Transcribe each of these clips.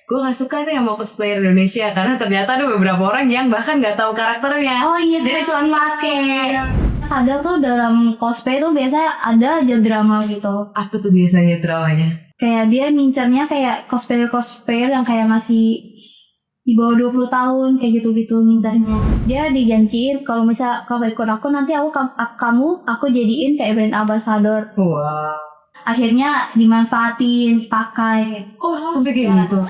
gue gak suka nih sama cosplayer Indonesia karena ternyata ada beberapa orang yang bahkan gak tahu karakternya. Oh iya, jadi cuma pakai. Kadang tuh dalam cosplay tuh biasanya ada aja drama gitu. Apa tuh biasanya dramanya? Kayak dia ngincernya kayak cosplayer yang kayak masih di bawah 20 tahun kayak gitu-gitu ngincernya. Dia dijanjiin kalau ikut aku nanti aku jadiin kayak brand ambassador. Wow. Akhirnya dimanfaatin, pakai. Kok sampai kayak gitu?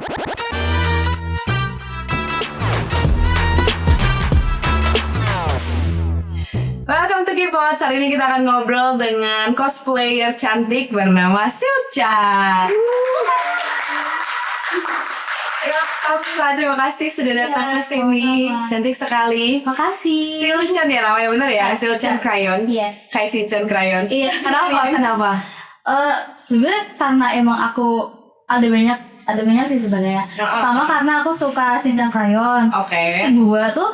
Welcome to K-Pods. Hari ini kita akan ngobrol dengan cosplayer cantik bernama Silchan. Terima kasih sudah datang ke sini. Cantik sekali. Makasih. Silchan ya namanya, bener ya? Silchan Crayon. Yes. Kayak Silchan Crayon. Iya. Kenapa? Sebenarnya karena emang aku ada banyak sih sebenarnya. Pertama karena aku suka Shinchan Crayon. Oke. Terus kedua tuh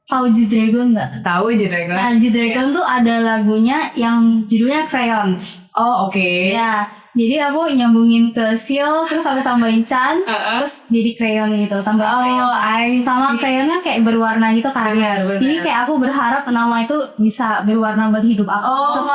tahu G-Dragon nggak? Tahu G-Dragon. Nah, G-Dragon tuh ada lagunya yang judulnya Crayon. Oh, oke. Ya, jadi aku nyambungin ke Seal, terus aku tambahin Chan, terus jadi Crayon gitu, tambah Crayon. Sama crayonnya kayak berwarna gitu kan. Benar. Jadi kayak aku berharap nama itu bisa berwarna buat hidup aku. Oh, Terus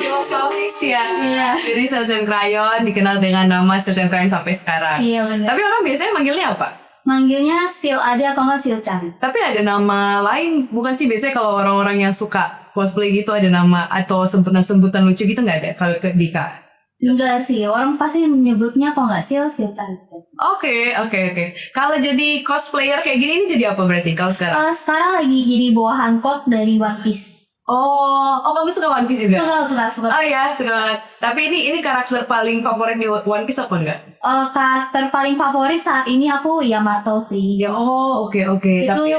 filosofis ya. Iya. Jadi Silchan Crayon dikenal dengan nama Silchan Crayon sampai sekarang. Iya benar. Tapi orang biasanya manggilnya apa? Manggilnya Seal aja atau nggak Silchan. Tapi ada nama lain, bukan sih? Biasanya kalau orang-orang yang suka cosplay gitu ada nama atau sebutan-sebutan lucu gitu nggak ada kalau ke Dika? Enggak sih, orang pasti menyebutnya kalau nggak Silchan. Oke. Kalau jadi cosplayer kayak gini ini jadi apa berarti kalau sekarang? Sekarang lagi jadi bawa Hancock dari One Piece. Oh, kamu suka One Piece juga? Suka. Oh ya, suka banget. Tapi ini karakter paling favorit di One Piece apa enggak? Karakter paling favorit saat ini aku Yamato sih. Ya, oke. Tapi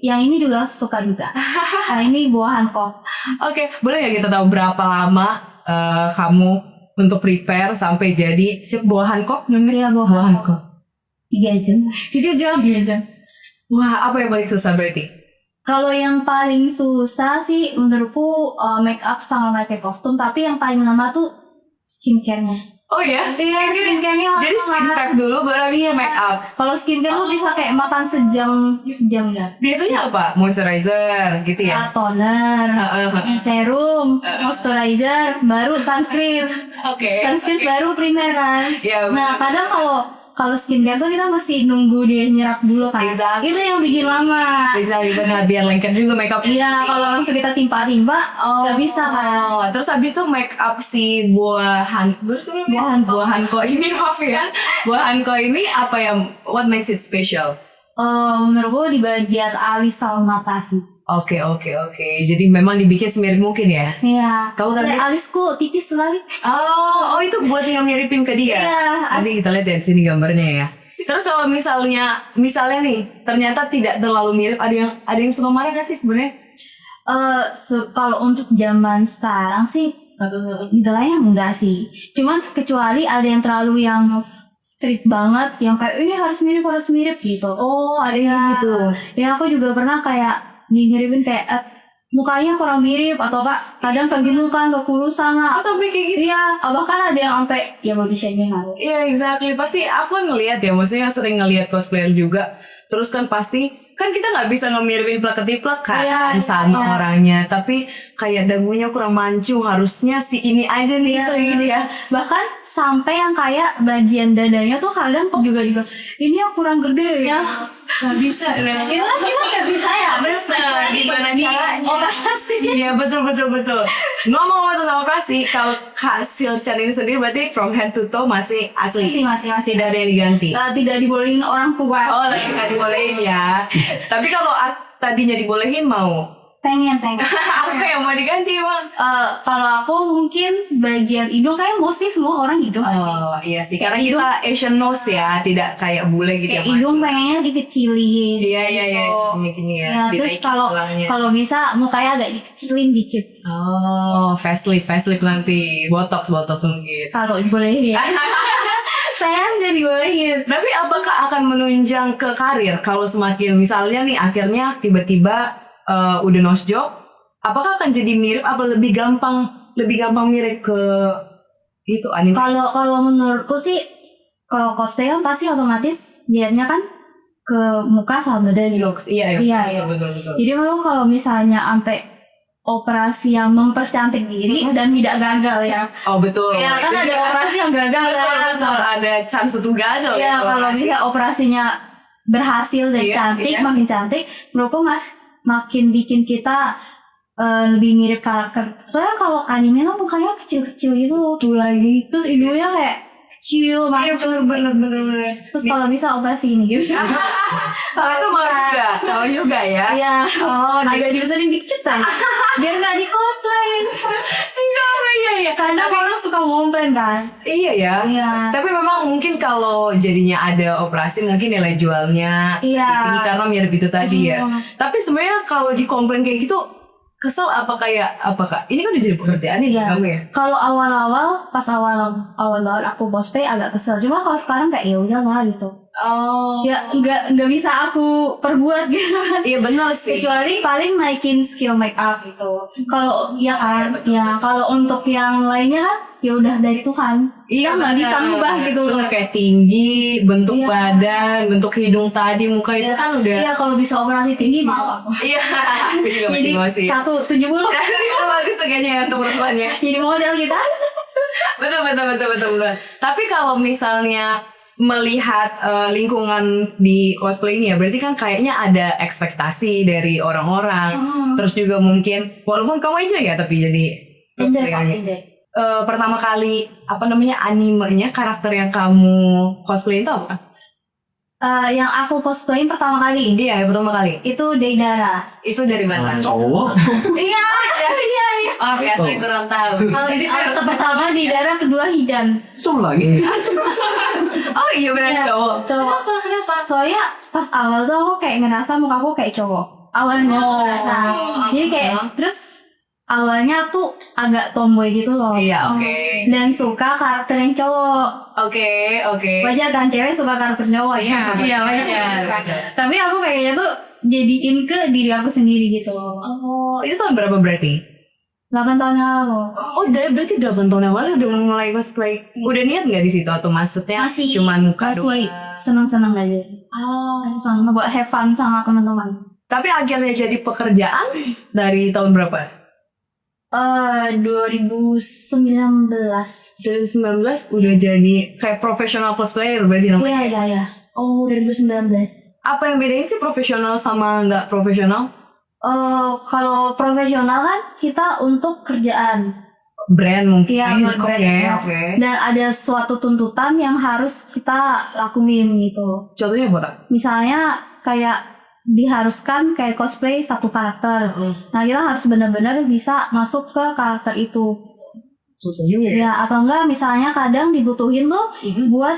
yang ini juga suka juga. Nah, ini buah Hancock. Oke, boleh nggak kita tahu berapa lama kamu untuk prepare sampai jadi buah Hancock? Iya, buah Hancock. 3 jam. 3 jam? 3 jam. Wah, apa yang paling susah berarti? Kalau yang paling susah sih menurutku make up sama pakai kostum, tapi yang paling lama tuh skincare-nya. Oh ya? Iya, skincare-nya. Jadi skin prep dulu baru make up. Kalau skincare tuh bisa kayak makan sejam ya. Biasanya apa? Moisturizer gitu ya? Toner, serum, moisturizer, baru sunscreen. Oke. Sunscreen baru primer kan. Iya, Nah, kadang kalau skincare tuh kita mesti nunggu dia nyerap dulu kan. Exactly. Itu yang bikin lama. Bisa benar biar lengket juga make up. Iya, kalau langsung kita timpa-timpa nggak bisa kan. Terus habis itu make up si buah Hancock ini maaf ya. Buah Hancock ini apa yang what makes it special? Menurut gue di bagian alis sama mata sih. Oke. Jadi memang dibikin semirip mungkin ya? Iya. Kalau alisku tipis sekali. Oh itu buat yang miripin ke dia. Iya. Nanti kita lihat ya di sini gambarnya ya. Terus kalau misalnya nih ternyata tidak terlalu mirip, ada yang suka marah gak sih sebenarnya? Kalau untuk zaman sekarang sih idolanya enggak sih. Cuman kecuali ada yang terlalu yang street banget, yang kayak ini harus mirip gitu. Oh ada yang gitu. Ya aku juga pernah kayak miripin kayak mukanya kurang mirip atau kadang kegemukan, kekurusan lah. Sampai kayak gitu? Iya, bahkan ada yang sampai ya body shaming lah. Iya, exactly. Pasti aku ngelihat ya, maksudnya sering ngelihat cosplayer juga. Terus kan pasti kan kita nggak bisa ngemiripin plek-ketiplek kan sama orangnya, tapi kayak dagunya kurang mancung, harusnya si ini aja nih gitu ya. Bahkan sampai yang kayak bagian dadanya tuh kadang juga dibilang ini yang kurang gede ya. Nggak bisa. Itu kan kita nggak bisa ya. Gimana caranya? Operasi. Iya betul. Ngomong-ngomong tentang operasi, kalau Kak Silchan ini sendiri berarti from head to toe masih asli. Masih. Tidak ada yang diganti. Tidak dibolehin orang tua. Oh, nggak dibolehin ya. Tapi kalau tadinya dibolehin mau? Pengen. Apa yang mau diganti emang? Kalau aku mungkin bagian hidung kayak mostly semua orang hidung. Oh iya sih, karena kita Asian nose ya, tidak kayak bule gitu ya. Hidung pengennya dikecilin. Iya, gini ya. Terus kalau bisa mukanya agak dikecilin dikit. Oh, facelift nanti, botox mungkin. Kalau dibolehin. Saya jadi bolehin. Tapi apakah akan menunjang ke karir kalau semakin misalnya nih akhirnya tiba-tiba udah nose job, apakah akan jadi mirip apa lebih gampang mirip ke itu anime? Kalau menurutku sih kalau cosplay kan pasti otomatis lihatnya kan ke muka sama badan gitu. Looks, iya, betul. Jadi memang kalau misalnya sampai operasi yang mempercantik diri dan tidak gagal ya. Oh betul. Ya kan ada operasi yang gagal kan. Betul, ada chance untuk gagal Ya kalau operasi. misalnya operasinya berhasil dan Iya, cantik, iya. makin cantik, menurutku makin bikin kita lebih mirip karakter. Soalnya kalau anime kan mukanya kecil-kecil gitu loh. Tuh lagi. Terus hidungnya kayak kecil, Iya mancung. bener. Terus kalau bisa operasi ini gitu. Kalau itu mau juga ya. Iya. Oh, Agak dibesarin dikit aja. Biar nggak dikomplain. iya. Karena orang suka ngomplain kan. Iya ya. Iya. Tapi memang mungkin kalau jadinya ada operasi mungkin nilai jualnya Iya. tinggi karena mirip itu tadi ya. Tapi sebenarnya kalau dikomplain kayak gitu kesel apa kayak apa Kak? Ini kan udah jadi pekerjaan nih Iya. kamu ya. Kalau awal-awal pas awal-awal aku cosplay agak kesel. Cuma kalau sekarang kayak ya udahlah gitu. Oh. Ya nggak bisa aku perbuat gitu kan. Iya benar sih. Kecuali paling naikin skill make up gitu. Kalau ya kan, betul, ya kalau untuk yang lainnya kan ya udah dari Tuhan. Kita nggak bener. bisa ngubah gitu loh. Bener, kayak tinggi, bentuk Iya. badan, bentuk hidung tadi, muka itu kan udah. Iya kalau bisa operasi tinggi mau aku. Iya. Aku juga Jadi masih emosi. 170 Itu bagus tuh kayaknya untuk perempuannya. jadi model kita. Betul. Tapi kalau misalnya melihat lingkungan di cosplay ini ya, berarti kan kayaknya ada ekspektasi dari orang-orang. Terus juga mungkin, walaupun kamu aja ya, tapi jadi cosplayannya. Pertama kali apa namanya animenya karakter yang kamu cosplay itu apa? Yang aku cosplayin pertama kali Iya, yang pertama kali. itu Deidara. Itu dari mana? Cowok. Iya. Oh, biasa kurang tahu. Kalau pertama Deidara, kedua Hidan. Cowok lagi. Oh iya benar Iya, cowok. cowok. Kenapa? Soalnya pas awal tuh aku kayak ngerasa muka aku kayak cowok. Awalnya aku ngerasa. Jadi kayak terus awalnya tuh agak tomboy gitu loh. Iya, oke. Dan suka karakter yang cowok. Oke. Wajar kan cewek suka karakter cowok ya. Iya wajar. Tapi aku kayaknya tuh jadiin ke diri aku sendiri gitu loh. Oh, itu tahun berapa berarti? 8 tahun yang lalu. Oh, berarti 8 tahun yang lalu udah mulai cosplay. Udah niat nggak di situ atau maksudnya Masih cuman muka masih doang? seneng-seneng aja. Oh. Masih seneng buat have fun sama teman-teman. Tapi akhirnya jadi pekerjaan dari tahun berapa? 2019. 2019 udah jadi kayak profesional cosplayer berarti namanya. Iya. Oh, 2019. Apa yang bedain sih profesional sama nggak profesional? Kalau profesional kan kita untuk kerjaan. Brand mungkin. Iya, buat brand, ya. Oke. Dan ada suatu tuntutan yang harus kita lakuin gitu. Contohnya apa? Kak? Misalnya kayak diharuskan kayak cosplay satu karakter. Nah kita harus benar-benar bisa masuk ke karakter itu. Susah juga Ya atau enggak misalnya kadang dibutuhin tuh buat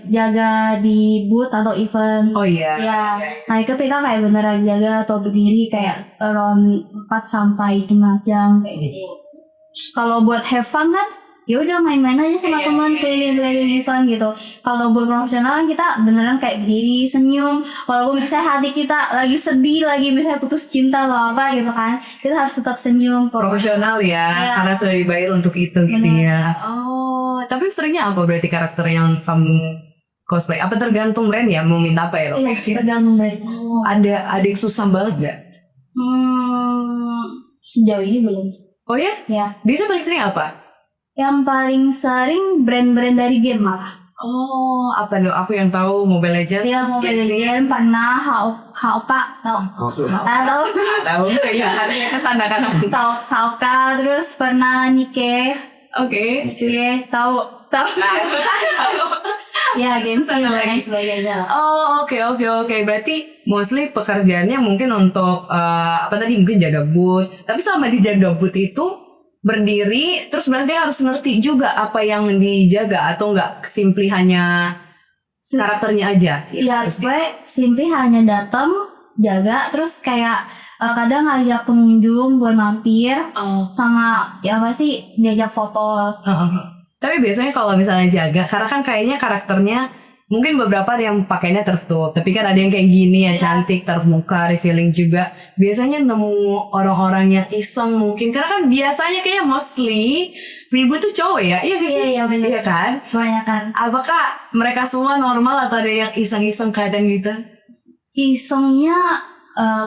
jaga di booth atau event. Oh iya. Ya, nah itu kita kayak beneran jaga atau berdiri kayak around 4 sampai 5 jam kayak gitu. Kalau buat have fun kan, ya udah main-main aja sama teman keliling-keliling event gitu. Kalau buat profesional kan kita beneran kayak berdiri, senyum. Walaupun misalnya hati kita lagi sedih, lagi misalnya putus cinta atau apa gitu kan, kita harus tetap senyum. Profesional ya, Iya. karena sudah dibayar untuk itu gitu ya. Oh, tapi seringnya apa berarti karakter yang kamu cosplay? Apa tergantung brand ya, mau minta apa ya lo? Iya, tergantung brand. Ada yang susah banget gak? Sejauh ini belum. Oh ya? Ya, Bisa paling sering apa? yang paling sering brand-brand dari game malah. Oh, apa dong? Aku yang tahu Mobile Legends. Ya, Mobile Legends pernah HOK, tahu? Tahu ya, harusnya kesana kan. Tahu HOK, terus pernah Nike. Oke. Tahu. Ya, Genshin dan lain sebagainya. Oh, oke. Berarti mostly pekerjaannya mungkin untuk apa tadi mungkin jaga booth. Tapi selama dijaga booth itu berdiri terus berarti harus ngerti juga apa yang dijaga atau enggak simply hanya karakternya aja. Iya, gue simply hanya datang, jaga, terus kayak kadang ngajak pengunjung buat mampir, sama ya apa sih diajak foto. Tapi biasanya kalau misalnya jaga, karena kan kayaknya karakternya mungkin beberapa ada yang pakainya tertutup, tapi kan ada yang kayak gini yang cantik, terbuka, revealing juga. Biasanya nemu orang-orang yang iseng mungkin, karena kan biasanya kayak mostly wibu tuh cowok ya, iya gak sih? Iya benar. Iya kan? Banyak kan. Apakah mereka semua normal atau ada yang iseng-iseng kadang gitu? Isengnya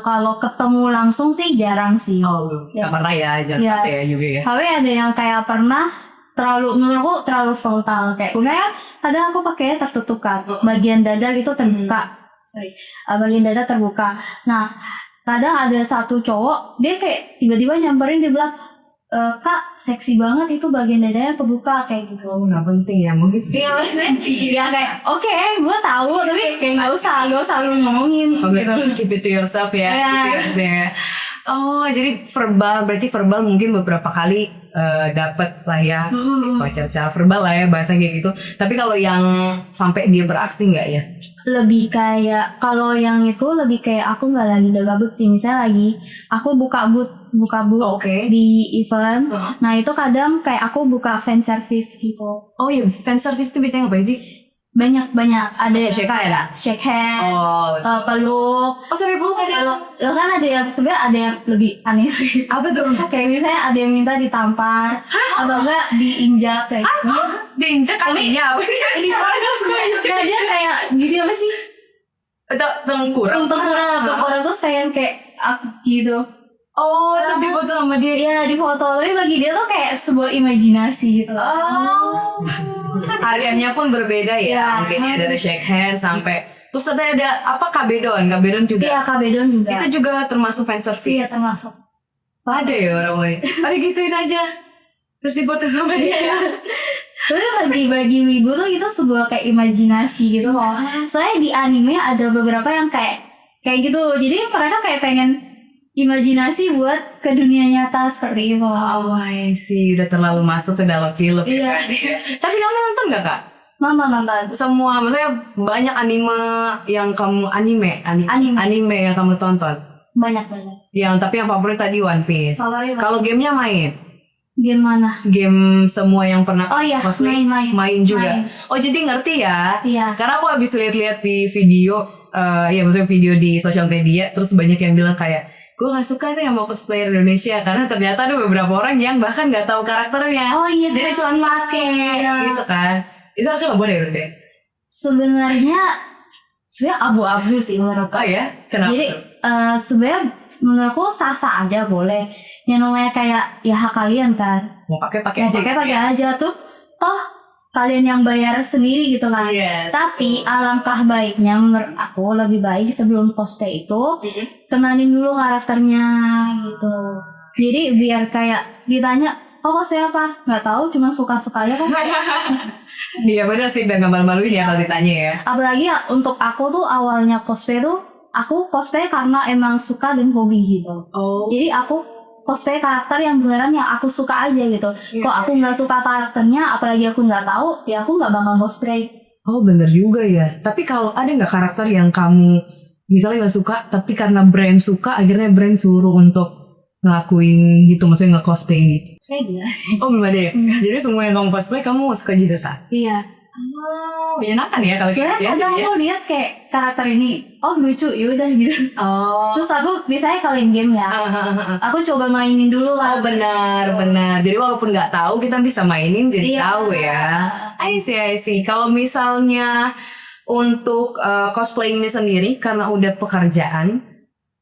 kalau ketemu langsung sih jarang sih. Oh, Ya. gak pernah ya, jangan Iya. sampai ya juga ya. Tapi ada yang kayak pernah menurutku terlalu frontal, kayak misalnya kadang aku pakainya tertutup kan, bagian dada gitu terbuka. Bagian dada terbuka. Nah, kadang ada satu cowok dia kayak tiba-tiba nyamperin, dia bilang, "Kak, seksi banget itu bagian dadanya kebuka," kayak gitu. Nggak penting ya mungkin. Iya maksudnya ya kayak oke, gue tahu tapi kayak nggak usah lu ngomongin gitu. Keep it to yourself ya. Iya. Gitu ya. Oh, jadi berarti verbal mungkin beberapa kali dapat lah ya. Secara verbal lah ya bahasa kayak gitu. Tapi kalau yang sampai dia beraksi nggak ya? Lebih kayak kalau yang itu lebih kayak aku nggak lagi gabut sih, misalnya lagi aku buka booth Oke. di event. Nah itu kadang kayak aku buka fan service gitu. Oh iya, fan service itu biasanya ngapain sih? Banyak ada Shake hand ya? shake hand, Oh, peluk. sampai peluk ada. Lo kan ada yang sebenarnya ada yang lebih aneh. Apa tuh? Kayak misalnya ada yang minta ditampar atau enggak diinjak kayak gitu. Diinjak kakinya apa? Nah, dia kayak gitu apa sih? Tengkurap. Tengkurap terus kayak gitu. Oh, itu dipoto sama dia. Iya di foto, tapi bagi dia tuh kayak sebuah imajinasi gitu. Oh. Hariannya pun berbeda ya. Iya. Mungkin ya dari shake hand sampai terus ada apa kabedon juga. Iya kabedon juga. Itu juga termasuk fan Iya service. termasuk. Ada ya orang lain. Ada gituin aja. Terus dipoto sama dia. Tapi bagi wibu tuh itu sebuah kayak imajinasi gitu loh. Soalnya di anime ada beberapa yang kayak gitu. Jadi mereka kayak pengen imajinasi buat ke dunia nyata seperti itu. Oh, I see. Udah terlalu masuk ke dalam film. Iya. Tapi kamu nonton gak, Kak? Nonton. Semua, maksudnya banyak anime yang kamu anime yang kamu tonton. Banyak. Tapi yang favorit tadi One Piece. Favorit. Kalau gamenya main? Game mana? Game semua yang pernah Oh iya, cosplay main juga. Main. Oh jadi ngerti ya? Iya. Karena aku habis lihat-lihat di video, ya maksudnya video di sosial media, terus banyak yang bilang kayak gue nggak suka nih sama cosplayer Indonesia karena ternyata ada beberapa orang yang bahkan nggak tahu karakternya. Oh iya. Jadi cuma pakai gitu kan. Itu harusnya nggak boleh berarti. Sebenarnya abu-abu sih menurutku. Oh ya? Kenapa? Jadi sebenarnya menurutku sah-sah aja boleh. Yang namanya kayak ya hak kalian kan. Mau pakai Ya pakai aja tuh. Toh kalian yang bayar sendiri gitu kan. Yes. Tapi alangkah baiknya menurut aku lebih baik sebelum cosplay itu kenalin dulu karakternya gitu. Jadi biar kayak ditanya, "Oh cosplay apa?" Nggak tahu, cuma suka-suka aja kan. Iya benar sih, dan nggak malu-maluin ya kalau ditanya ya. Apalagi ya, untuk aku tuh awalnya cosplay tuh aku cosplay karena emang suka dan hobi gitu. Oh. Jadi aku cosplay karakter yang beneran yang aku suka aja gitu. Kok aku nggak suka karakternya, apalagi aku nggak tahu, ya aku nggak bakal cosplay. Oh bener juga ya. Tapi kalau ada nggak karakter yang kamu misalnya nggak suka, tapi karena brand suka, akhirnya brand suruh untuk ngelakuin gitu, maksudnya nge-cosplay gitu? Kayak gila sih. Oh belum ada ya? Jadi semua yang kamu cosplay kamu suka juga Kak? Iya. Oh menyenangkan ya kalau Soalnya gitu ya. kadang aku lihat kayak karakter ini, oh lucu, yaudah gitu. Oh. Terus aku biasanya kalau in game ya, aku coba mainin dulu Oh kan. benar. Jadi walaupun nggak tahu kita bisa mainin jadi Iya. tahu ya. I see. Kalau misalnya untuk cosplay ini sendiri karena udah pekerjaan,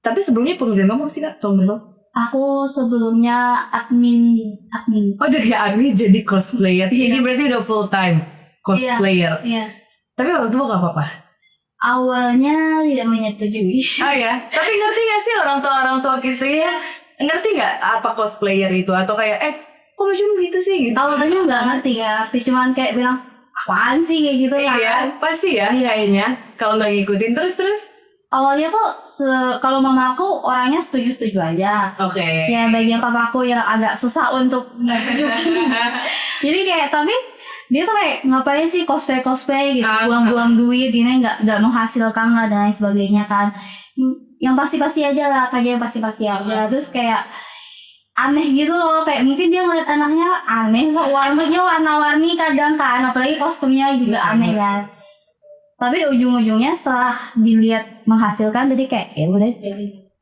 tapi sebelumnya pekerjaan kamu apa sih Kak? Kalau belum? Aku sebelumnya admin. Oh dari admin jadi cosplayer. Jadi berarti udah full time cosplayer. Iya. Tapi orang tua gak apa-apa. Awalnya tidak menyetujui. Oh ya. Tapi ngerti gak sih orang tua gitu ya? Ngerti gak apa cosplayer itu atau kayak kok baju lu gitu sih gitu? Awalnya nggak ngerti ya, cuman kayak bilang apaan sih kayak gitu kan. Iya, pasti ya kayaknya kalau nggak ngikutin terus. Awalnya tuh kalau mama aku orangnya setuju aja. Oke. Ya bagian papaku yang agak susah untuk nunjukin. Jadi kayak tapi dia tuh kayak ngapain sih cosplay gitu, buang-buang duit gini, nggak menghasilkan lah dan lain sebagainya kan. Yang pasti aja lah, kerja yang pasti aja. Terus kayak aneh gitu loh, kayak mungkin dia ngeliat anaknya aneh kok, warnanya warna-warni kadang kan, apalagi kostumnya juga aneh kan. Tapi ujung-ujungnya setelah dilihat menghasilkan, jadi kayak ya udah.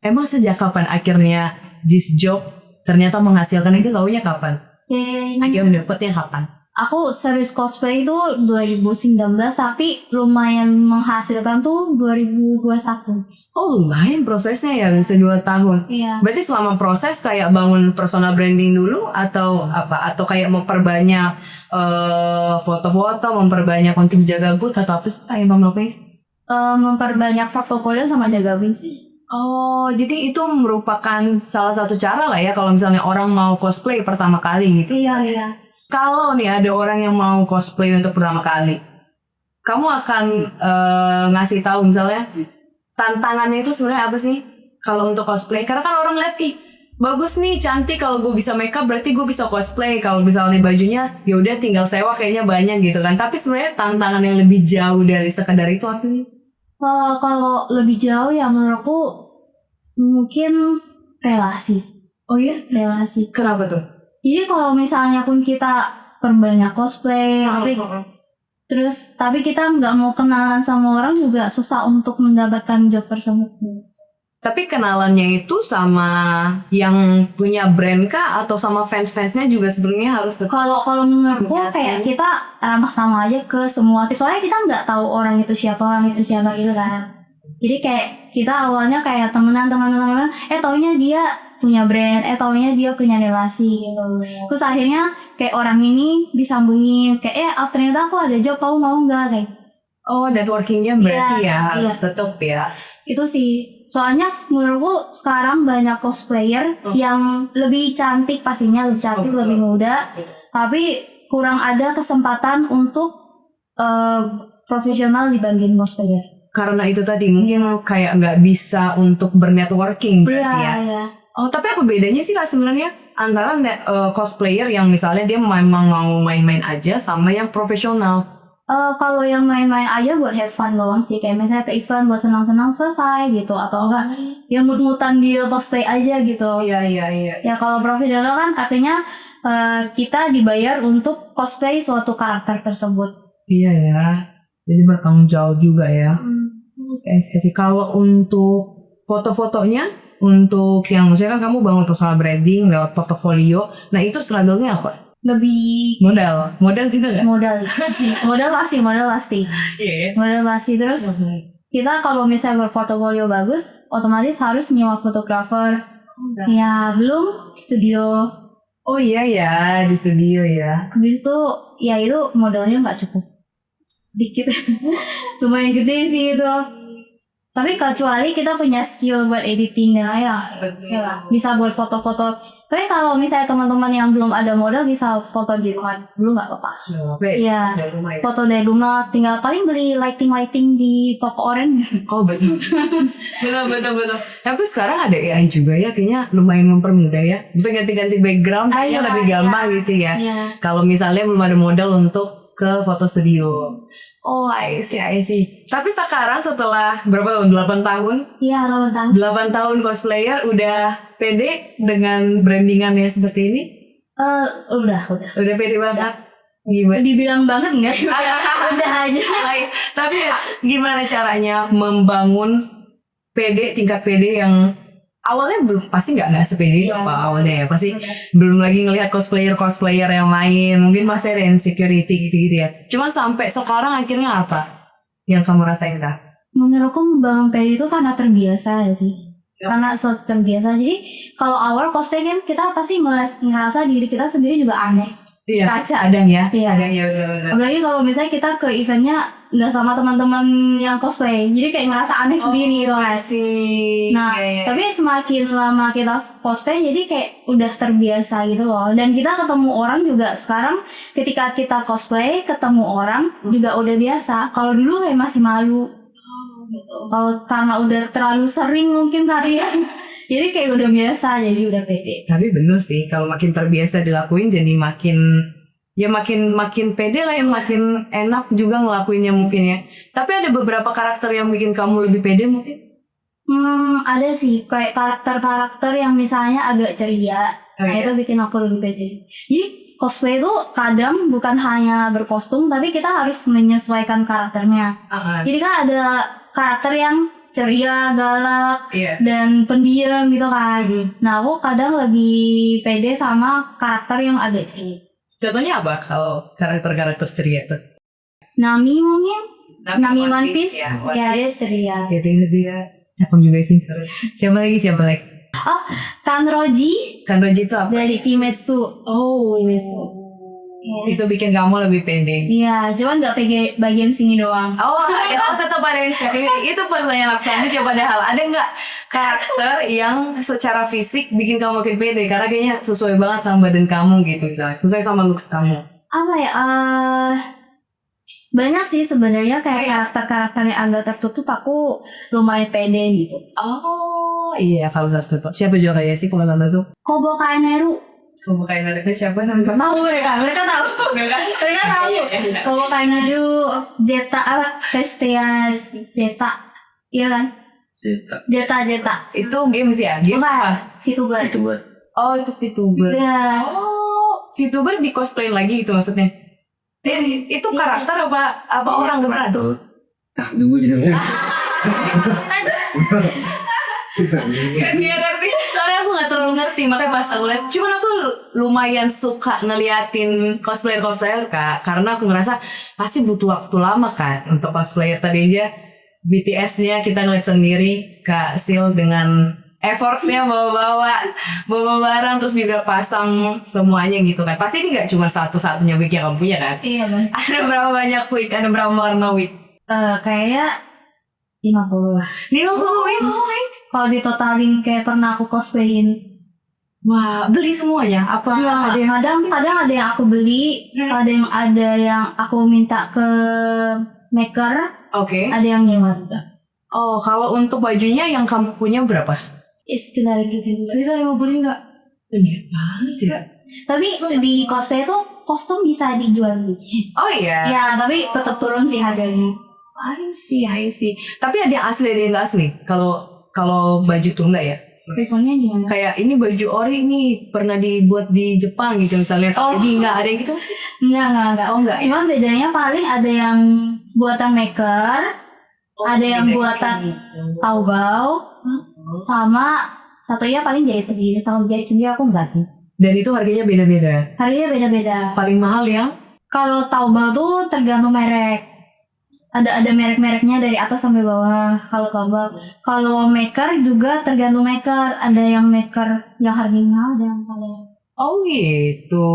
Emang sejak kapan akhirnya this job ternyata menghasilkan, itu taunya kapan? Akhirnya dapetnya kapan? Aku serius cosplay itu 2019, tapi lumayan menghasilkan tuh 2021. Oh lumayan prosesnya ya, bisa 2 tahun. Iya. Berarti selama proses kayak bangun personal branding dulu atau apa? Atau kayak memperbanyak foto-foto, memperbanyak untuk jaga booth atau apa sih kayak Mbak Melvin? Memperbanyak portofolio sama jaga booth sih. Oh, jadi itu merupakan salah satu cara lah ya kalau misalnya orang mau cosplay pertama kali gitu. Iya. Kalau nih ada orang yang mau cosplay untuk pertama kali, kamu akan ngasih tahu misalnya tantangannya itu sebenarnya apa sih kalau untuk cosplay? Karena kan orang lihat, ih bagus nih, cantik, kalau gue bisa makeup berarti gue bisa cosplay. Kalau misalnya bajunya ya udah tinggal sewa kayaknya banyak gitu kan. Tapi sebenarnya tantangan yang lebih jauh dari sekedar itu apa sih? Kalau lebih jauh ya menurutku mungkin relasi. Oh iya? Relasi. Kenapa tuh? Jadi kalau misalnya pun kita perbanyak cosplay, tapi kita nggak mau kenalan sama orang juga susah untuk mendapatkan job tersebut. Tapi kenalannya itu sama yang punya brand kah atau sama fans-fansnya juga sebenarnya harus tetap? Kalau menurutku kayak kita ramah tamah aja ke semua. Soalnya kita nggak tahu orang itu siapa gitu kan. Jadi kayak kita awalnya kayak temenan, taunya dia punya brand, taunya dia punya relasi gitu. Terus akhirnya kayak orang ini disambungin, kayak ternyata aku ada job, kamu mau nggak kayak? Oh, networkingnya berarti harus tetap ya. Itu sih. Soalnya menurutku sekarang banyak cosplayer yang lebih cantik pastinya, lebih cantik, lebih muda, tapi kurang ada kesempatan untuk profesional dibanding cosplayer. Karena itu tadi mungkin kayak nggak bisa untuk bernetworking berarti ya. Iya. Oh, tapi apa bedanya sih lah sebenarnya antara cosplayer yang misalnya dia memang mau main-main aja sama yang profesional? Kalau yang main-main aja buat have fun doang sih, kayak misalnya ke event buat senang-senang selesai gitu, atau enggak yang mut-mutan dia cosplay aja gitu. Iya. Ya kalau profesional kan artinya kita dibayar untuk cosplay suatu karakter tersebut. Iya ya. Jadi bertanggung jawab juga ya. Kalau untuk foto-fotonya, untuk yang maksudnya kan kamu bangun personal branding lewat portofolio, nah itu struggle-nya apa? Lebih modal juga nggak? Modal pasti. Yeah. Modal pasti. Terus kita kalau misalnya buat portofolio bagus, otomatis harus nyewa fotografer. Ya belum studio. Oh iya ya, di studio ya. Habis itu ya itu modalnya nggak cukup, dikit. Lumayan gede sih itu. Tapi kecuali kita punya skill buat editing dan bisa buat foto-foto. Tapi kalau misalnya teman-teman yang belum ada modal bisa foto di rumah dulu nggak apa-apa. Iya. Foto dari rumah, tinggal paling beli lighting di toko orange. Oh betul. betul. Tapi sekarang ada AI juga ya, kayaknya lumayan mempermudah ya. Bisa ganti-ganti background, kayaknya lebih gampang gitu ya. Kalau misalnya belum ada modal untuk ke foto studio. Oh, I see. Tapi sekarang setelah berapa tahun? 8 tahun? Iya, 8 tahun. 8 tahun cosplayer udah pede dengan brandingannya seperti ini? Udah. Udah pede banget? Gimana? Dibilang banget enggak? Udah aja. Tapi gimana caranya membangun tingkat pede yang awalnya belum, pasti nggak sepede apa awalnya ya, pasti belum lagi ngelihat cosplayer yang lain, mungkin masih ada insecurity gitu ya. Cuman sampai sekarang akhirnya apa yang kamu rasain kah? Menurutku membangun pede itu karena terbiasa ya sih. Karena suatu terbiasa. Jadi kalau awal cosplay kan kita pasti ngerasa diri kita sendiri juga aneh. Iya, kaca. Adang ya. Benar. Apalagi kalau misalnya kita ke eventnya nggak sama teman-teman yang cosplay, jadi kayak ngerasa aneh sendiri gitu kan. Nah, tapi selama kita cosplay, jadi kayak udah terbiasa gitu loh. Dan kita ketemu orang juga sekarang, ketika kita cosplay ketemu orang juga udah biasa. Kalau dulu kayak masih malu. Kalau karena udah terlalu sering mungkin kali ya. Jadi kayak udah biasa, jadi udah pede. Tapi bener sih, kalau makin terbiasa dilakuin jadi makin pede lah, yang makin enak juga ngelakuinnya mungkin ya. Tapi ada beberapa karakter yang bikin kamu lebih pede mungkin? Ada sih, kayak karakter-karakter yang misalnya agak ceria. Nah itu bikin aku lebih pede. Jadi cosplay itu kadang bukan hanya berkostum, tapi kita harus menyesuaikan karakternya. Jadi kan ada karakter yang ceria, galak, dan pendiam gitu kan. Nah aku kadang lebih pede sama karakter yang agak ceria. Contohnya apa kalau karakter-karakter ceria tuh? Nami mungkin, Nami One Piece, ya. ya dia ceria. Ya dia cakep juga sih. Siapa lagi? Oh, Kanroji Kanroji itu apa? dari Kimetsu. Oh, Kimetsu. Itu bikin kamu lebih pede. Iya, cuman nggak pede bagian sini doang. Tetap ada yang itu pertanyaan aku selanjutnya. Padahal ada nggak karakter yang secara fisik bikin kamu makin pede karena kayaknya sesuai banget sama badan kamu gitu misalnya, sesuai sama looks kamu. Apa ya? Banyak sih sebenarnya kayak karakter-karakter yang agak tertutup aku lumayan pede gitu. Oh iya, kalau satu tuh siapa juga kayak sih kalau tante tuh? Kobo Kaineru. Kamu kayak itu siapa namanya? Tahu mereka tahu. Mereka tahu. Kobo Kaineru, Zeta apa? Vestia Zeta. Iya kan? Zeta. Itu games ya? Game apa? VTuber. Oh, itu VTuber. Iya. Oh, VTuber di cosplay lagi gitu maksudnya? Itu karakter apa orang beneran? Nunggu jadi. Kan dia ngerti, soalnya aku gak terlalu ngerti, makanya pas aku lihat, cuman aku lumayan suka ngeliatin cosplayer Kak, karena aku ngerasa pasti butuh waktu lama kan untuk cosplayer. Tadi aja BTS-nya kita ngeliat sendiri, Kak Sil dengan effortnya bawa barang terus juga pasang semuanya gitu kan. Pasti ini gak cuma satu-satunya wig yang kamu punya kan? Iya bang. Ada berapa banyak wig, ada berapa warna wig? Kayak 50 lah. 50 wig? Kalau ditotalin kayak pernah aku cosplayin. Wah, beli semuanya? Apa? Ya, Ada yang... kadang ada yang aku beli, kadang ada yang aku minta ke maker, Oke. ada yang nyewa juga. Oh, kalau untuk bajunya yang kamu punya berapa? Sekitar gitu. Sekitar 50 enggak? Banyak banget ya. Tapi di cosplay itu kostum bisa dijual nih. Oh iya. Ya, tapi tetap turun sih harganya. I see. Tapi ada yang asli, ada yang nggak asli. Kalau baju tuh enggak ya? Biasanya gimana? Kayak ini baju ori nih pernah dibuat di Jepang gitu misalnya. Jadi nggak ada yang gitu sih? Enggak. Oh enggak. Cuma bedanya paling ada yang buatan maker, ada yang buatan Taobao, sama satunya paling jahit sendiri. Sama jahit sendiri aku enggak sih. Dan itu harganya beda-beda. Harganya beda-beda. Paling mahal ya? Kalau Taobao tuh tergantung merek. Ada merek-mereknya dari atas sampai bawah. Kalau Taobao, kalau maker juga tergantung maker. Ada yang maker yang harganya mahal, ada yang paling. Oh gitu.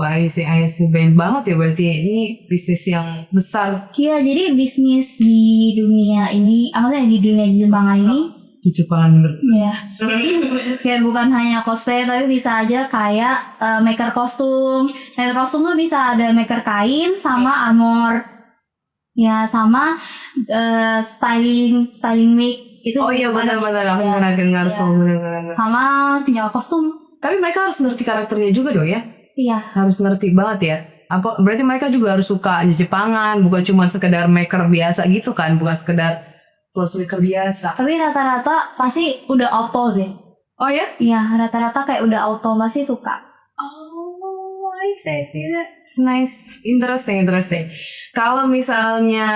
I see. Banyak banget ya berarti ini bisnis yang besar. Iya, jadi bisnis di dunia ini, maksudnya di dunia Jepang ini. Di Jepang bener. Ya. Kayak bukan hanya cosplay, tapi bisa aja kayak maker kostum. Maker kostum tuh bisa ada maker kain sama armor. Ya, sama styling wig itu. Oh iya benar-benar aku pernah dengar tuh benar-benar. Sama penyewa kostum. Tapi mereka harus ngerti karakternya juga dong ya? Iya. Harus ngerti banget ya. Apa berarti mereka juga harus suka Jepangan, bukan cuma sekedar maker biasa gitu kan, bukan sekedar close maker biasa. Tapi rata-rata pasti udah auto sih. Oh ya? Iya, rata-rata kayak udah auto pasti suka. Oh, I see. Nice, interesting. Kalau misalnya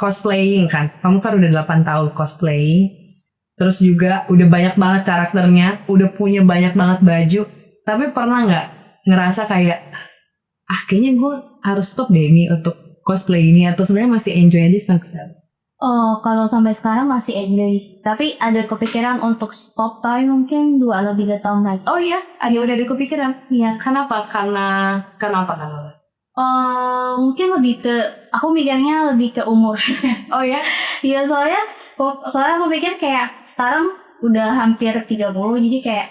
cosplaying kan, kamu kan udah 8 tahun cosplaying, terus juga udah banyak banget karakternya, udah punya banyak banget baju, tapi pernah nggak ngerasa kayak, kayaknya gue harus stop deh ini untuk cosplay ini, atau sebenarnya masih enjoy aja sukses? Oh, kalau sampai sekarang masih enjoy. Tapi ada kepikiran untuk stop, tapi mungkin 2 atau 3 tahun lagi. Oh iya, udah ada kepikiran. Iya. Kenapa? Karena Mungkin lebih ke, aku mikirnya lebih ke umur. Oh ya? Iya, soalnya aku pikir kayak sekarang udah hampir 30, jadi kayak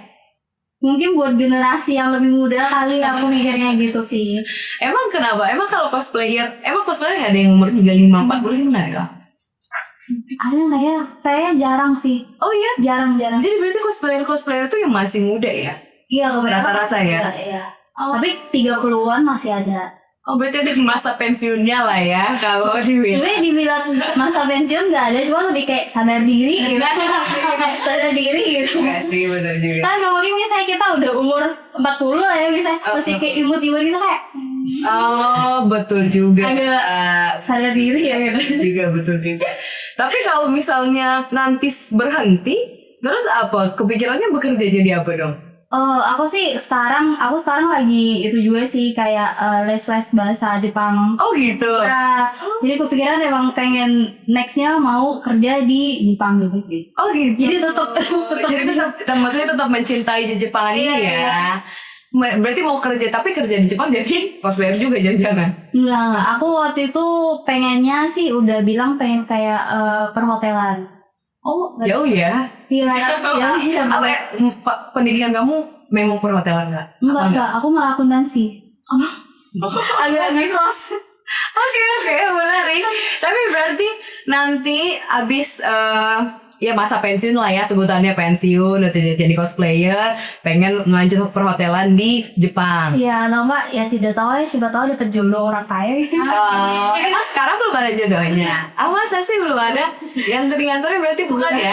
mungkin buat generasi yang lebih muda kali aku mikirnya gitu sih. Emang kenapa? Emang kalau cosplayer nggak ada yang umur 35, 40 gitu nggak ya? Ada nggak ya? Kayaknya jarang sih. Oh iya? Jarang. Jadi berarti cosplayer itu yang masih muda ya? Iya, kebanyakan Rata-rata ya? Iya. Tapi 30-an masih ada. Oh berarti ada masa pensiunnya lah ya kalau di Sebenarnya dibilang masa pensiun nggak ada, cuma lebih kayak sadar diri gitu. Sadar diri gitu. Enggak sih, bener juga. Kan nggak mungkin misalnya kita udah umur 40 lah ya, misalnya masih kayak imut-imut gitu kayak Oh betul juga. agak sadar diri ya gitu. Juga betul juga. Tapi kalau misalnya nanti berhenti, terus apa? Kepikirannya bekerja jadi apa dong? Aku sekarang lagi itu juga sih kayak les-les bahasa Jepang. Oh gitu. Ya, jadi kepikiran emang pengen nextnya mau kerja di Jepang gitu sih. Oh gitu. Jadi tetap Jadi maksudnya tetap mencintai Jepangan ini Iya, ya. Berarti mau kerja, tapi kerja di Jepang jadi cosplayer juga jangan-jangan. enggak. Aku waktu itu pengennya sih udah bilang pengen kayak perhotelan. Oh jauh ya. Iya, ya, Apa ya, pendidikan kamu memang perhotelan nggak? enggak. Aku malah akuntansi. Agak ngecross. Oke, menarik. Tapi berarti nanti abis ya masa pensiun lah ya, sebutannya pensiun, udah tidak jadi cosplayer, pengen ngelanjut perhotelan di Jepang. Iya, nama ya tidak tahu ya, siapa tahu dapet jodoh orang kaya gitu. Sekarang belum ada jodohnya. Masa sih belum ada? Yang teringantornya berarti bukan ya?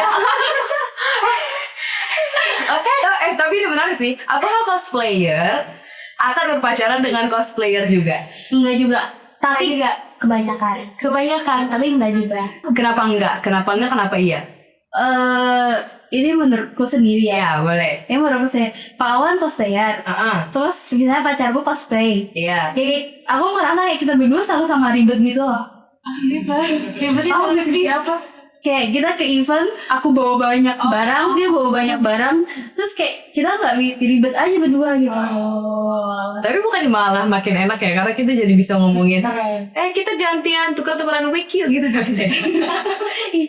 Tapi ini menarik sih. Apakah cosplayer akan berpacaran dengan cosplayer juga? Enggak juga. Tapi Enggak. kebanyakan. Tapi enggak juga. Kenapa enggak? Kenapa iya? Ini menurutku sendiri ya. Ya, boleh. Ini menurutku sendiri. Pak Awan cosplayer. Terus misalnya pacarku cosplay. Iya. Jadi aku ngerasa kayak kita berdua sama-sama ribet gitu loh. Ribetnya mesti apa? Kayak kita ke event, aku bawa banyak barang, dia bawa banyak barang, terus kayak kita nggak ribet aja berdua gitu. Tapi bukan malah makin enak ya, karena kita jadi bisa ngomongin kita gantian tuker-tukeran wig yuk gitu, nggak bisa.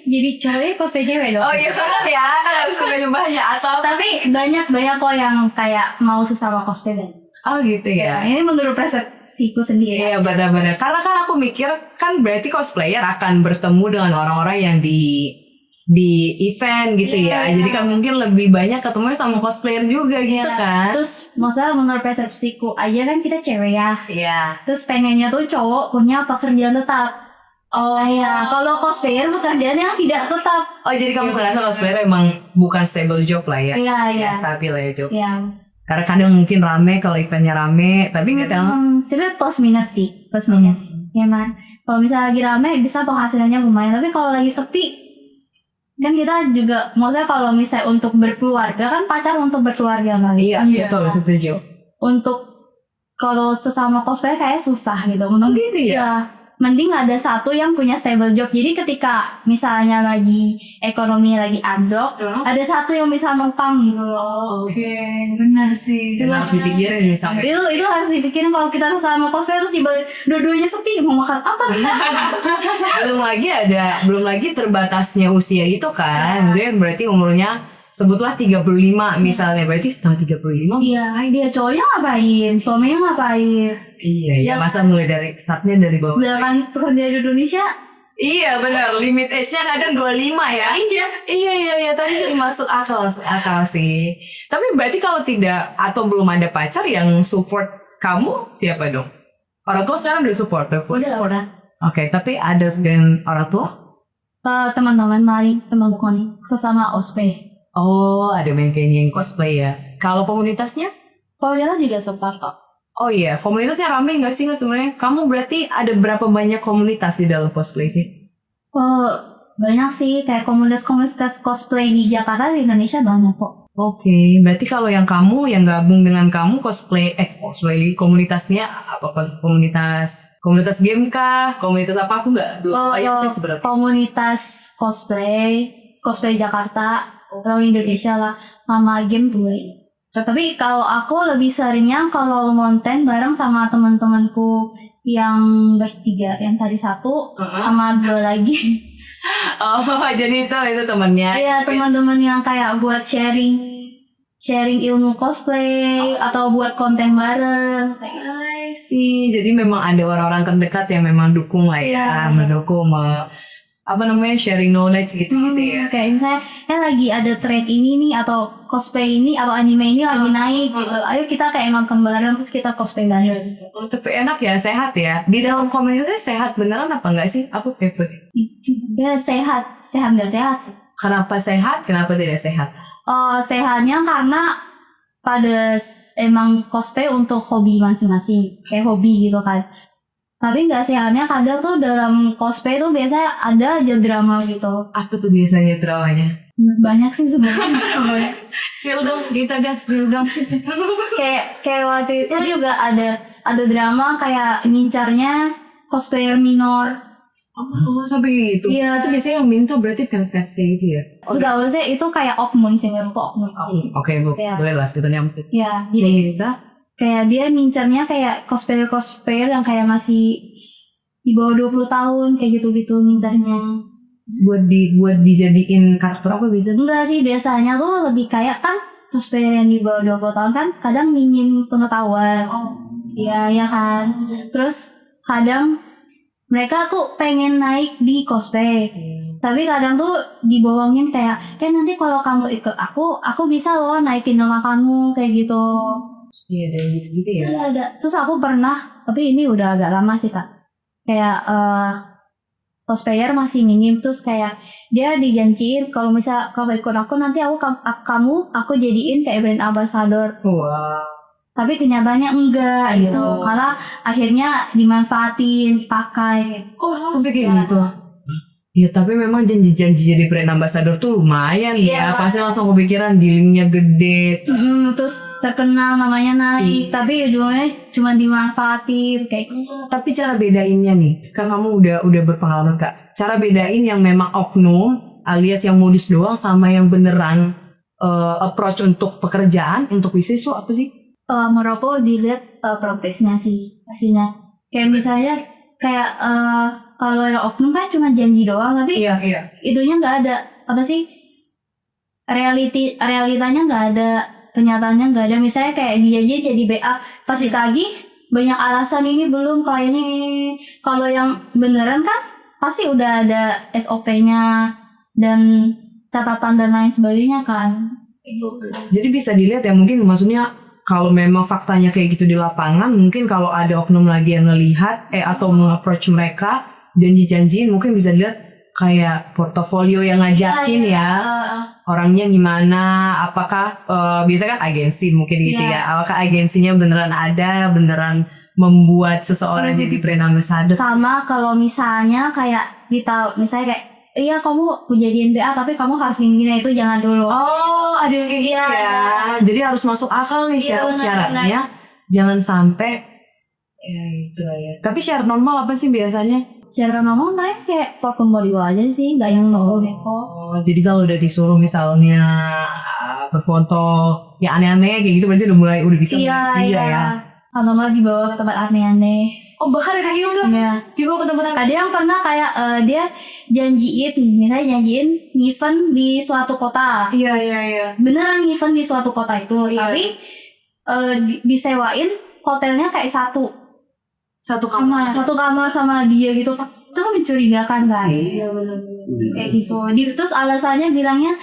Jadi cowoknya cosplay cewek dong. Oh iya benar ya, kan harus banyak atau Tapi banyak kok yang kayak mau sesama cosplay dan. oh gitu ya. Ini menurut persepsiku sendiri. Iya benar-benar. Karena kan aku mikir kan berarti cosplayer akan bertemu dengan orang-orang yang di event gitu ya. Jadi kan mungkin lebih banyak ketemu sama cosplayer juga gitu kan. Terus maksudnya menurut persepsiku aja kan kita cewek ya. Iya. Terus pengennya tuh cowok punya pekerjaan tetap. Oh ya, kalau cosplayer pekerjaan yang tidak tetap. Oh jadi kamu ngerasa cosplayer emang bukan stable job lah ya? Iya. Stabil ya job. Iya. Karena kadang mungkin rame kalau eventnya rame, tapi nggak tahu. Sebenarnya plus minus sih, plus minus. Ya man. Kalau misalnya lagi rame bisa penghasilannya lumayan, tapi kalau lagi sepi kan kita juga, maksudnya kalau misalnya untuk berkeluarga kan pacar untuk berkeluarga kali. Iya, betul, setuju. Untuk kalau sesama cosplayer kayak susah gitu. Oh gitu ya? Mending ada satu yang punya stable job. Jadi ketika misalnya lagi ekonomi lagi androk, ada satu yang bisa numpang gitu loh. Oke, benar sih. Dan harus dipikirin misalnya. Itu harus dipikirin kalau kita sama cosplayer terus dua-duanya sepi mau makan apa? belum lagi terbatasnya usia itu kan. Jadi berarti umurnya sebutlah 35 misalnya, berarti setelah 35. Iya, dia cowoknya ngapain, suaminya ngapain? Iya, masa mulai dari startnya dari bawah. Sedangkan kerja di Indonesia. Iya benar, limit age-nya kadang 25 ya. Iya, tapi jadi masuk akal sih. Tapi berarti kalau tidak atau belum ada pacar yang support kamu, siapa dong? Orang tua sekarang udah support, Udah. Oke, tapi ada dengan orang tua? Teman-teman mari teman-teman sesama ospek. Oh, ada main kayaknya yang cosplay ya. Kalau komunitasnya? Komunitas juga support kok. Oh iya, komunitasnya rame nggak sih sebenarnya? Kamu berarti ada berapa banyak komunitas di dalam cosplay sih? Banyak sih, kayak komunitas cosplay di Jakarta, di Indonesia banyak kok. Oke, berarti kalau yang kamu yang gabung dengan kamu cosplay komunitasnya apa? Komunitas game kah? Komunitas apa? Aku nggak sih sebenarnya. Komunitas cosplay Jakarta. Kalau Indonesia lah, sama game gue. Tapi kalau aku lebih seringnya kalau konten bareng sama teman-temanku yang bertiga, yang tadi satu sama dua lagi. Oh, jadi itu temannya. Iya, teman-teman yang kayak buat sharing ilmu cosplay atau buat konten bareng. I see. Jadi memang ada orang-orang terdekat yang memang dukung lah ya, mendukung sharing knowledge gitu-gitu ya. Kayak misalnya lagi ada tren ini nih, atau cosplay ini atau anime ini lagi naik gitu. Ayo kita kayak nonton bareng terus kita cosplay bareng. Tapi enak ya, sehat ya. Di dalam komunitasnya sehat beneran apa enggak sih? Aku kepo deh. Ya sehat nggak sehat sih. Kenapa sehat? Kenapa tidak sehat? Sehatnya karena emang cosplay untuk hobi masing-masing, kayak hobi gitu kan. Tapi nggak sehatnya kadang tuh dalam cosplay tuh biasanya ada aja drama gitu. Apa tuh biasanya dramanya? Banyak sih sebenarnya. Spill dong, kita gas spill dong. kayak waktu itu juga ada drama kayak ngincarnya cosplayer minor. Oh, sampai gitu. Iya. Itu biasanya yang minta berarti versi itu ya. Enggak, maksudnya itu kayak oknum sih, nggak lupa oknum sih. Oke, Bu. Iya. Boleh lah sebetulnya. Iya, jadi Kita kayak dia ngincarnya kayak cosplayer yang kayak masih di bawah 20 tahun kayak gitu-gitu ngincarnya. buat dijadiin karakter apa bisa? Enggak sih, biasanya tuh lebih kayak kan cosplayer yang di bawah 20 tahun kan kadang minim pengetahuan. Iya kan. Terus kadang mereka tuh pengen naik di cosplay. Tapi kadang tuh dibohongin kayak nanti kalau kamu ikut aku bisa loh naikin nama kamu kayak gitu. Iya, dan gitu-gitu ya. Ada. Terus aku pernah, tapi ini udah agak lama sih Kak. Kayak cosplayer masih minim, terus kayak dia dijanjiin kalau ikut aku nanti aku jadiin kayak brand ambassador. Wah. Tapi kenyataannya enggak gitu. Karena akhirnya dimanfaatin, pakai. Kok sampai kayak gitu? Ya tapi memang janji-janji jadi brand ambassador tuh lumayan ya. Pasti langsung kepikiran dealingnya gede. Terus terkenal, namanya naik. Tapi ujungnya cuma dimanfaatin kayak gitu. Tapi cara bedainnya nih, kan kamu udah berpengalaman Kak. Cara bedain yang memang oknum alias yang modus doang sama yang beneran approach untuk pekerjaan, untuk bisnis tuh apa sih? Menurut aku dilihat progresnya sih pastinya. Kayak misalnya kayak kalau yang oknum kan cuma janji doang, tapi Iya. itunya nggak ada apa sih, realitanya nggak ada, kenyataannya nggak ada. Misalnya kayak dijanji jadi BA pas ditagih banyak alasan ini belum, kliennya ini. Kalau yang beneran kan pasti udah ada SOP-nya dan catatan dan lain sebagainya kan. Jadi bisa dilihat ya, mungkin maksudnya kalau memang faktanya kayak gitu di lapangan, mungkin kalau ada oknum lagi yang ngelihat atau meng-approach mereka, janji-janjiin, mungkin bisa dilihat kayak portofolio yang ngajakin orangnya gimana, apakah biasanya kan agensi mungkin gitu ya, apakah agensinya beneran ada, beneran membuat seseorang jadi brand ambassador. Sama kalau misalnya kayak misalnya kayak iya kamu jadiin BA tapi kamu harus gini itu jangan dulu. Oh, ada yang kayak gitu ya. Jadi harus masuk akal nih syarat-syaratnya. Jangan sampai ya itu lah ya. Tapi syarat normal apa sih biasanya? Syarat normal kayak portfolio aja sih, nggak yang neko. Oh, jadi kalau udah disuruh misalnya berfoto yang aneh-aneh kayak gitu berarti udah bisa Iya. ya. Kalau masih bawa ke tempat aneh-aneh. Oh, bahkan ada kayak gitu? Iya. Dibawa ke tempat aneh. Ada yang pernah kayak dia janjiin event di suatu kota. Iya. Beneran event di suatu kota itu, Iya. tapi disewain hotelnya kayak satu kamar sama dia gitu kan. Itu kan mencurigakan kan. Iya, benar. Kayak gitu. Terus alasannya bilangnya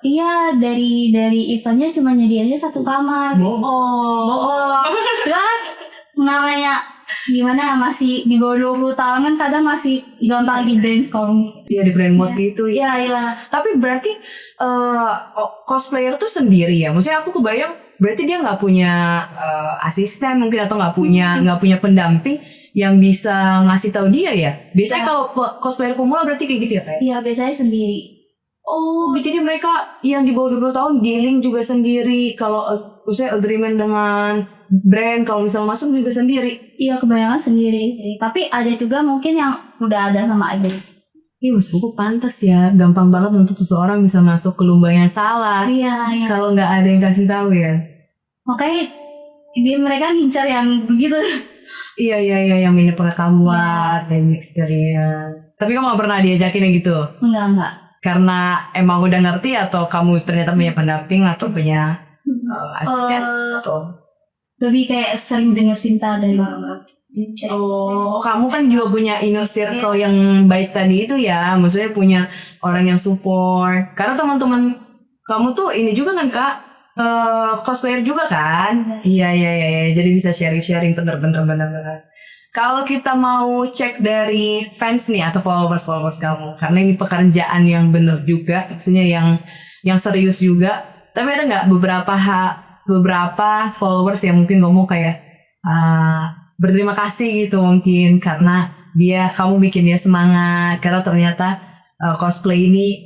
iya dari eventnya cuma nyediainnya satu kamar. Bohong. Terus namanya gimana, masih di bawah 20 tahun kan kadang masih gampang di brainstorm. Iya, di brainwash gitu. Iya. Tapi berarti cosplayer tuh sendiri ya. Maksudnya aku kebayang berarti dia nggak punya asisten mungkin atau nggak punya pendamping yang bisa ngasih tahu dia ya. Biasanya kalau cosplayer pemula berarti kayak gitu ya kayak. Iya, biasanya sendiri. Oh, jadi mereka yang di bawah 20 tahun dealing juga sendiri. Kalau misalnya agreement dengan brand, kalau misalnya masuk juga sendiri. Iya, kebanyakan sendiri. Tapi ada juga mungkin yang udah ada sama agensi. Iya, maksudku pantas ya. Gampang banget untuk seseorang bisa masuk ke lubang yang salah. Iya. Kalau nggak ada yang kasih tahu ya. Makanya mereka ngincar yang begitu. Iya, yang minim pengetahuan dan experience. Tapi kamu gak pernah diajakin yang gitu? Enggak. Karena emang udah ngerti atau kamu ternyata punya pendamping atau punya asisten atau? lebih kayak sering dengar cinta dari orang-orang. Oh, kamu kan juga punya inner circle yang baik tadi itu ya. Maksudnya punya orang yang support. Karena teman-teman kamu tuh ini juga kan Kak, cosplayer juga kan? Iya. Jadi bisa sharing-sharing bener-bener. Kalau kita mau cek dari fans nih atau followers kamu, karena ini pekerjaan yang bener juga, maksudnya yang serius juga. Tapi ada nggak beberapa followers yang mungkin ngomong kayak berterima kasih gitu mungkin karena kamu bikin dia semangat karena ternyata cosplay ini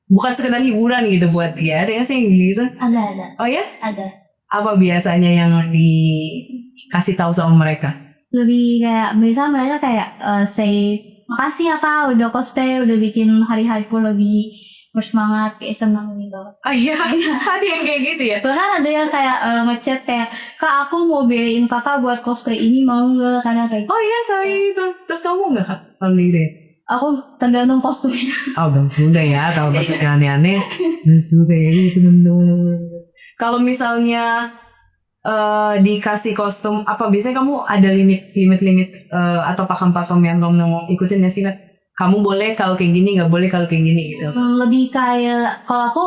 bukan sekedar hiburan gitu buat dia. Ada nggak sih yang gitu? Ada. Oh ya? Ada. Apa biasanya yang dikasih tahu sama mereka? Lebih kayak biasa mereka kayak say makasih ya Kak udah cosplay, udah bikin hari-hariku lebih bersemangat, kayak seneng gitu. Oh iya, ada yang kayak gitu ya? Bahkan ada yang kayak ngechat kayak, Kak aku mau beliin kakak buat cosplay ini, mau nggak? Karena kayak Oh iya, saya itu. Terus kamu nggak Kak? Kalau diri? aku tergantung kostumnya. Oh udah ya, kalau kostumnya aneh-aneh suka ya gitu. Kalau misalnya dikasih kostum apa biasanya kamu ada limit atau pakem yang kamu mau ikutin ya sih Kak? Kamu boleh kalau kayak gini, nggak boleh kalau kayak gini gitu. Lebih kayak kalau aku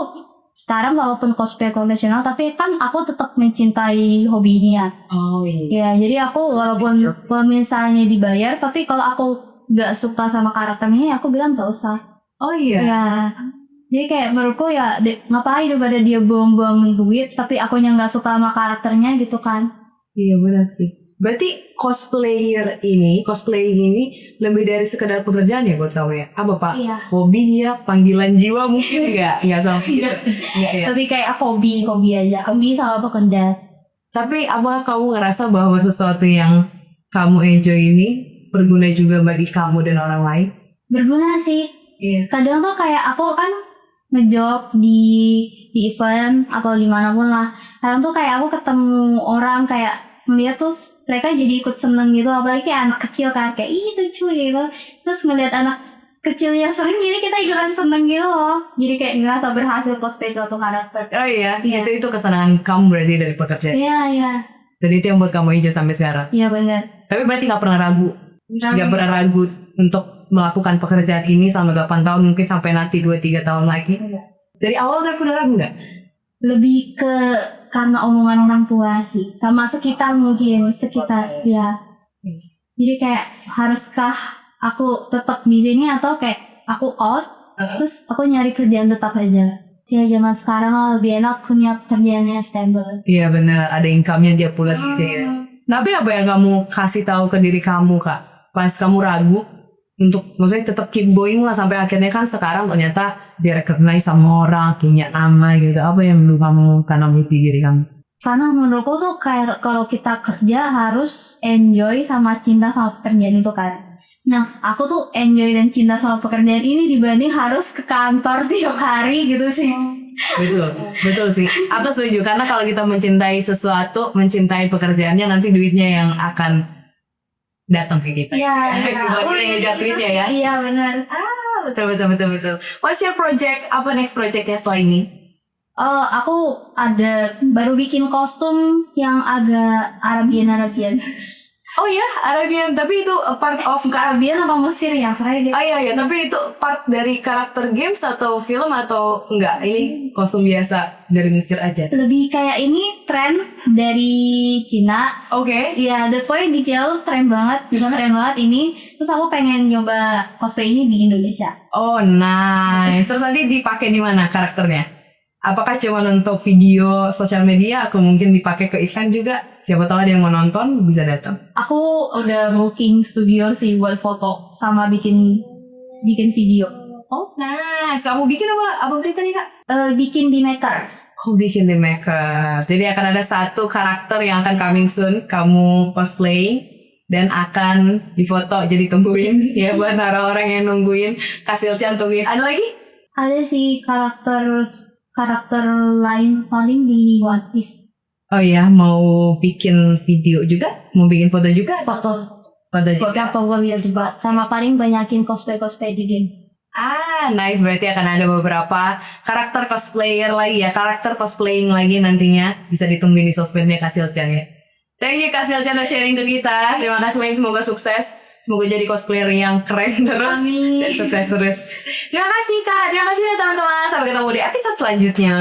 sekarang walaupun cosplay konvensional tapi kan aku tetap mencintai hobi ini ya. Oh iya. Ya jadi aku walaupun misalnya dibayar tapi kalau aku nggak suka sama karakternya aku bilang nggak usah. Oh iya. Ya. Jadi kayak menurutku ya ngapain daripada dia buang-buang duit tapi akunya nggak suka sama karakternya gitu kan. Iya benar sih. Berarti cosplaying ini lebih dari sekedar pekerjaan ya buat kamu ya? Apa Pak? Iya. Hobi ya, panggilan jiwa mungkin nggak sama gitu. Iya. Tapi kayak hobi aja, hobi sama pekerjaan. Tapi apakah kamu ngerasa bahwa sesuatu yang kamu enjoy ini berguna juga bagi kamu dan orang lain? Berguna sih. Iya. Kadang tuh kayak aku kan ngejob di event atau dimanapun lah. Kadang tuh kayak aku ketemu orang kayak ngeliat terus mereka jadi ikut seneng gitu, apalagi kayak anak kecil kan kayak ih lucu gitu. Terus ngeliat anak kecilnya seneng jadi kita ikutan seneng gitu loh. Jadi kayak ngerasa berhasil cosplay suatu karakter. Oh iya, Iya. itu kesenangan kamu berarti dari pekerjaan. Iya. Dan itu yang buat kamu enjoy sampai sekarang. Iya benar. Tapi berarti nggak pernah ragu untuk melakukan pekerjaan ini selama 8 tahun, mungkin sampai nanti 2-3 tahun lagi. Iya. Dari awal udah pernah ragu nggak? Lebih ke karena omongan orang tua sih, sama sekitar mungkin ya. Jadi kayak haruskah aku tetap di sini atau kayak aku out, terus aku nyari kerjaan tetap aja. Ya zaman sekarang lah lebih enak punya pekerjaan yang stable. Iya benar, ada income-nya dia pula gitu ya. Tapi apa yang kamu kasih tahu ke diri kamu Kak? Pas kamu ragu untuk maksudnya tetap keep going lah sampai akhirnya kan sekarang ternyata direcognize sama orang, punya nama gitu. Apa yang dulu kamu tanam di diri kamu? Karena menurutku tuh kayak kalau kita kerja harus enjoy sama cinta sama pekerjaan itu kan. Nah aku tuh enjoy dan cinta sama pekerjaan ini dibanding harus ke kantor tiap hari gitu sih. Betul sih. Aku setuju karena kalau kita mencintai sesuatu, mencintai pekerjaannya, nanti duitnya yang akan datang ke kita. Iya. Bukan kita yang ngejar duitnya ya. Iya benar. Betul. What's your project? Apa next projectnya setelah ini? Aku ada baru bikin kostum yang agak Arabian. Oh ya, Arabian, tapi itu part of Arabian apa Mesir ya saya gitu. Oh iya, tapi itu part dari karakter games atau film atau enggak? Ini kostum biasa dari Mesir aja. Lebih kayak ini tren dari Cina. Oke. Iya, The Boy di Ciao tren banget ini. Terus aku pengen nyoba cosplay ini di Indonesia. Oh nice. Terus nanti dipakai di mana karakternya? Apakah cuma untuk video sosial media atau mungkin dipakai ke event juga? Siapa tahu ada yang mau nonton bisa datang. Aku udah booking studio sih buat foto sama bikin video. Oh nice. Kamu bikin apa berita nih Kak? Bikin di Maker. Oh bikin di Maker. Jadi akan ada satu karakter yang akan coming soon. Kamu cosplay dan akan difoto. Jadi tungguin ya buat orang-orang yang nungguin. Kasil-chan tungguin. Ada lagi? Ada sih karakter lain paling di One Piece. Oh ya, mau bikin video juga? Mau bikin foto juga? Foto juga? Foto gue lihat juga. Sama paling banyakin cosplay di game. Nice. Berarti akan ada beberapa karakter cosplaying lagi nantinya. Bisa ditungguin di sosmednya Kasil-chan ya. Thank you Kak Silchan udah sharing ke kita. Terima kasih banyak, semoga sukses. Semoga jadi cosplayer yang keren terus. Amin. Dan sukses terus. Terima kasih Kak. Terima kasih ya teman-teman. Sampai ketemu di episode selanjutnya.